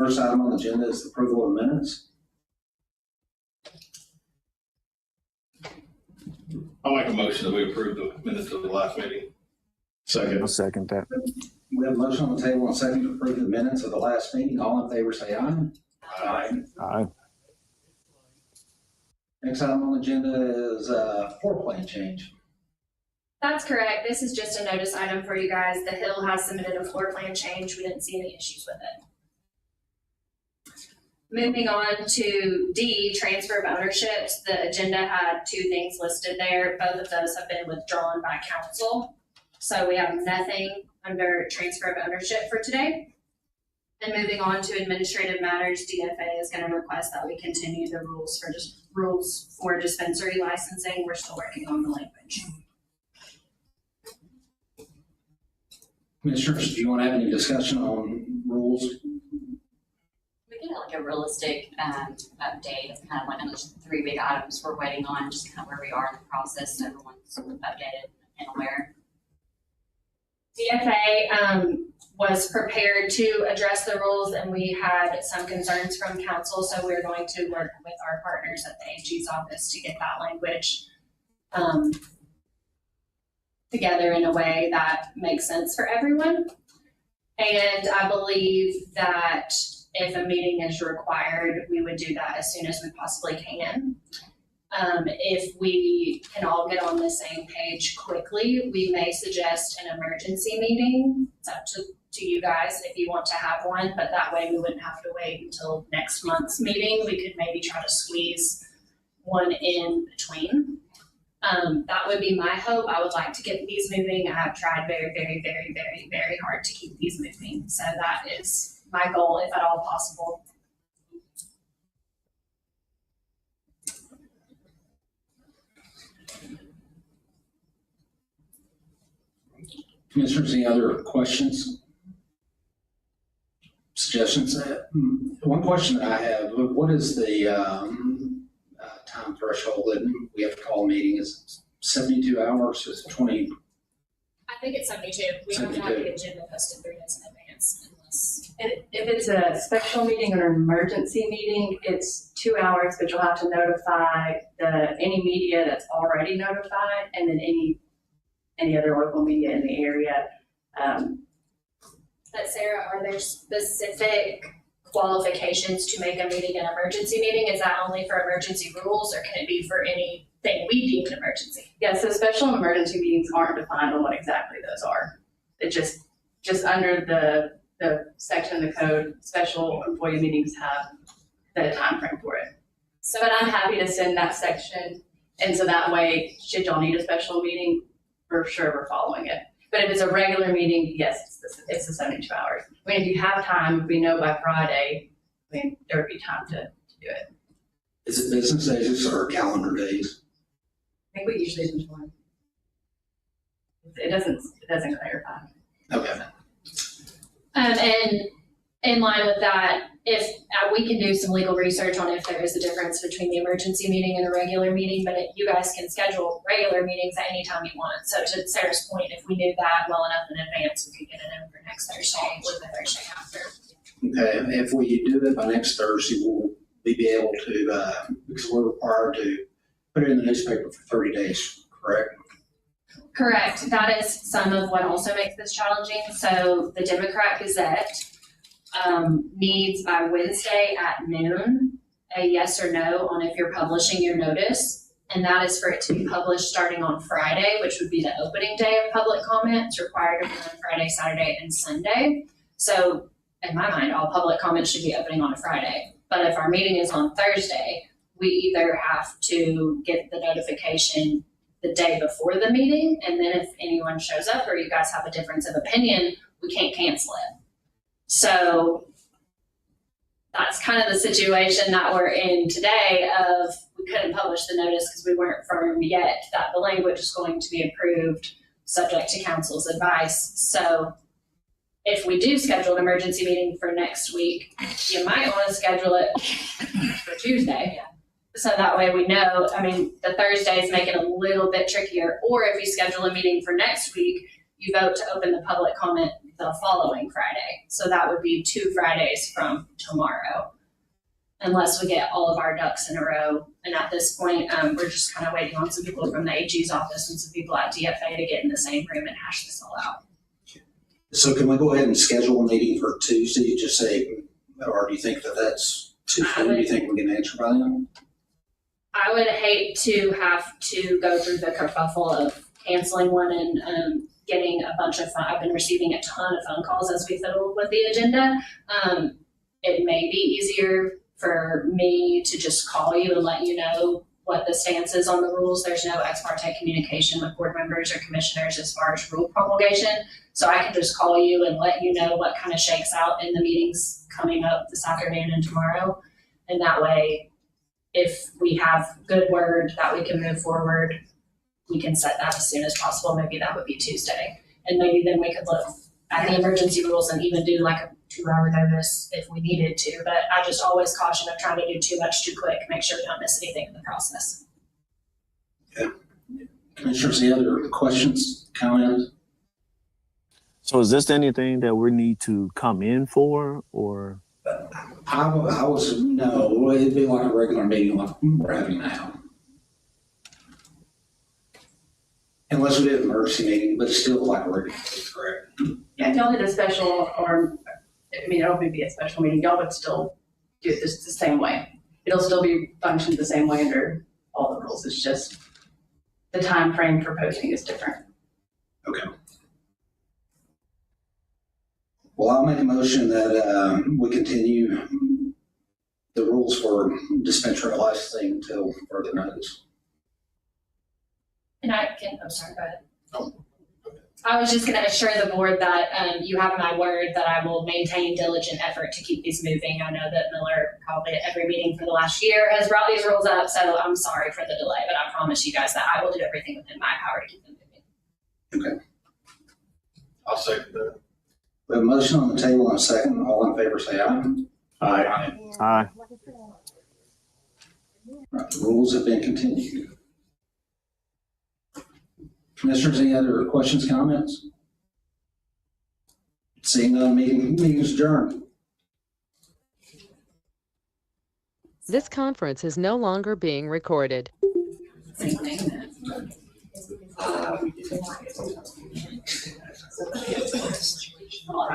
First item on the agenda is the approval of minutes. I'll make a motion that we approve the minutes of the last meeting. I'll second that. We have a motion on the table and a second to approve the minutes of the last meeting. All in favor say aye. Aye. Next item on the agenda is floor plan change. That's correct. This is just a notice item for you guys. The Hill has submitted a floor plan change. We didn't see any issues with it. Moving on to D, transfer of ownerships. The agenda had two things listed there. Both of those have been withdrawn by council. So we have nothing under transfer of ownership for today. And moving on to administrative matters, DFA is going to request that we continue the rules for dispensary licensing. We're still working on the language. Commissioners, do you want to have any discussion on rules? We get like a realistic update of kind of like those three big items we're waiting on, just kind of where we are in the process, so everyone's updated and aware. DFA was prepared to address the rules, and we had some concerns from council, so we're going to work with our partners at the AG's office to get that language together in a way that makes sense for everyone. And I believe that if a meeting is required, we would do that as soon as we possibly can. If we can all get on the same page quickly, we may suggest an emergency meeting. It's up to you guys if you want to have one, but that way we wouldn't have to wait until next month's meeting. We could maybe try to squeeze one in between. That would be my hope. I would like to get these moving. I have tried very, very, very, very, very hard to keep these moving. So that is my goal, if at all possible. Commissioners, any other questions? Suggestions? One question that I have, what is the time threshold that we have to call a meeting? Is it 72 hours? Is it 20? I think it's 72. We have to have the agenda posted 3 days in advance unless. If it's a special meeting or an emergency meeting, it's 2 hours, but you'll have to notify any media that's already notified, and then any other local media in the area. But Sarah, are there specific qualifications to make a meeting an emergency meeting? Is that only for emergency rules, or can it be for anything we deem an emergency? Yeah, so special and emergency meetings aren't defined on what exactly those are. It just under the section of the code, special employee meetings have the time frame for it. So But I'm happy to send that section, and so that way, should y'all need a special meeting, for sure we're following it. But if it's a regular meeting, yes, it's the 72 hours. I mean, if you have time, if we know by Friday, I mean, there would be time to do it. Is it business days or calendar days? I think we usually do one. It doesn't clarify. Okay. and in line with that, if we can do some legal research on if there is a difference between the emergency meeting and a regular meeting, but you guys can schedule regular meetings at any time you want. So to Sarah's point, if we knew that well enough in advance, we could get it in for next Thursday or the Thursday after. Okay, if we do it by next Thursday, will we be able to, because we're required to put it in the newspaper for 30 days, correct? Correct. That is some of what also makes this challenging. So the Democrat Gazette needs by Wednesday at noon a yes or no on if you're publishing your notice. And that is for it to be published starting on Friday, which would be the opening day of public comment. It's required to be on Friday, Saturday, and Sunday. So in my mind, all public comments should be opening on a Friday. But if our meeting is on Thursday, we either have to get the notification the day before the meeting, and then if anyone shows up or you guys have a difference of opinion, we can't cancel it. So that's kind of the situation that we're in today of we couldn't publish the notice because we weren't firm yet that the language is going to be approved subject to council's advice. So if we do schedule an emergency meeting for next week, you might want to schedule it for Tuesday. Yeah. So that way we know, I mean, the Thursdays make it a little bit trickier. Or if you schedule a meeting for next week, you vote to open the public comment the following Friday. So that would be 2 Fridays from tomorrow, unless we get all of our ducks in a row. And at this point, we're just kind of waiting on some people from the AG's office and some people at DFA to get in the same room and hash this all out. So can we go ahead and schedule a meeting for Tuesday, just say, or do you think that that's too soon? Do you think we can answer by then? I would hate to have to go through the kerfuffle of canceling one and getting a bunch of I've been receiving a ton of phone calls as we fiddle with the agenda. It may be easier for me to just call you and let you know what the stance is on the rules. There's no ex parte communication with board members or commissioners as far as rule promulgation. So I can just call you and let you know what kind of shakes out in the meetings coming up this afternoon and tomorrow. And that way, if we have good word that we can move forward, we can set that as soon as possible. Maybe that would be Tuesday. And maybe then we could look at the emergency rules and even do like a 2-hour notice if we needed to. But I just always caution of trying to do too much too quick. Make sure we don't miss anything in the process. Commissioners, any other questions, comments? So is this anything that we need to come in for, or? I was, no, it'd be like a regular meeting like we're having now. Unless we did an emergency meeting, but it's still like a regular meeting, correct? Yeah, if y'all did a special, or, I mean, it don't be a special meeting, y'all would still do it this the same way. It'll still be functioned the same way under all the rules. It's just the time frame for posting is different. Okay. Well, I'll make a motion that we continue the rules for dispensary licensing until further notice. And I'm sorry, go ahead. I was just gonna assure the board that you have my word that I will maintain diligent effort to keep these moving. I know that Miller probably at every meeting for the last year has brought these rules up, so I'm sorry for the delay, but I promise you guys that I will do everything within my power to keep them moving. Okay. I'll second that. We have a motion on the table and a second. All in favor, say aye. Aye. Aye. Right, the rules have been continued. Commissioners, any other questions, comments? Seeing none, meeting's adjourned. This conference is no longer being recorded. Same thing. Well,